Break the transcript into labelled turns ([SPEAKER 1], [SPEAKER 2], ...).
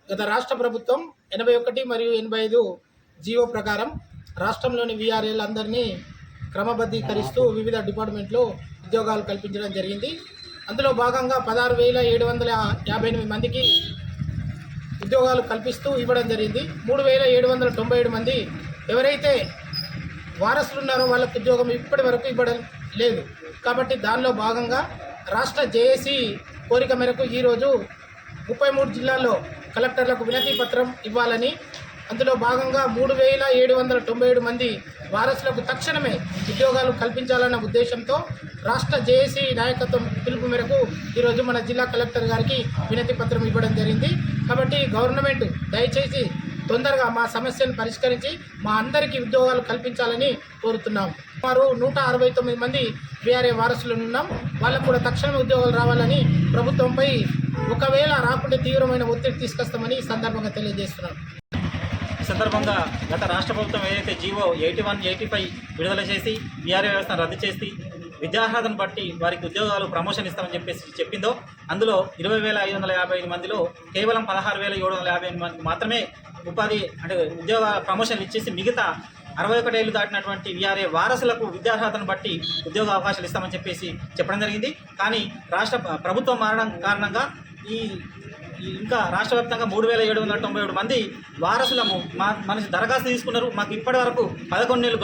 [SPEAKER 1] గత రాష్ట్ర ప్రభుత్వం 81 మరియు 85 జీవో ప్రకారం రాష్ట్రంలోని వీఆర్ఏలు అందరినీ క్రమబద్ధీకరిస్తూ వివిధ డిపార్ట్మెంట్లో ఉద్యోగాలు కల్పించడం జరిగింది. అందులో భాగంగా 16,758 మందికి ఉద్యోగాలు కల్పిస్తూ ఇవ్వడం జరిగింది. 3,797 మంది ఎవరైతే వారసులు ఉన్నారో వాళ్ళకు ఉద్యోగం ఇప్పటి వరకు ఇవ్వడం లేదు. కాబట్టి దానిలో భాగంగా రాష్ట్ర జేఏసీ కోరిక మేరకు ఈరోజు 33 జిల్లాల్లో కలెక్టర్లకు వినతి పత్రం ఇవ్వాలని, అందులో భాగంగా 3,797 మంది వారసులకు తక్షణమే ఉద్యోగాలు కల్పించాలన్న ఉద్దేశంతో రాష్ట్ర జేఏసీ నాయకత్వం పిలుపు మేరకు ఈరోజు మన జిల్లా కలెక్టర్ గారికి వినతి పత్రం ఇవ్వడం జరిగింది. కాబట్టి గవర్నమెంట్ దయచేసి తొందరగా మా సమస్యను పరిష్కరించి మా అందరికీ ఉద్యోగాలు కల్పించాలని కోరుతున్నాం. సుమారు 169 మంది వీఆర్ఏ వారసులు ఉన్నాం. వాళ్ళకు కూడా తక్షణమే ఉద్యోగాలు రావాలని ప్రభుత్వంపై ఒకవేళ రాకుంటే తీవ్రమైన ఒత్తిడి తీసుకొస్తామని ఈ సందర్భంగా తెలియజేస్తున్నాం.
[SPEAKER 2] ఈ సందర్భంగా గత రాష్ట్ర ప్రభుత్వం ఏదైతే జీవో 81, 85 విడుదల చేసి వీఆర్ఏ వ్యవస్థను రద్దు చేసి విద్యార్హతను బట్టి వారికి ఉద్యోగాలు ప్రమోషన్ ఇస్తామని చెప్పిందో అందులో 20,555 మందిలో కేవలం 16,750 మంది మాత్రమే ఉపాధి ఉద్యోగ ప్రమోషన్లు ఇచ్చేసి మిగతా 61 ఏళ్ళు దాటినటువంటి వీఆర్ఏ వారసులకు విద్యార్హతను బట్టి ఉద్యోగ అవకాశాలు ఇస్తామని చెప్పడం జరిగింది. కానీ రాష్ట్ర ప్రభుత్వం మారడం కారణంగా ఇంకా రాష్ట్ర వ్యాప్తంగా 3,797 మంది వారసులము మన దరఖాస్తు తీసుకున్నారు. మాకు ఇప్పటి వరకు 11 నెలలు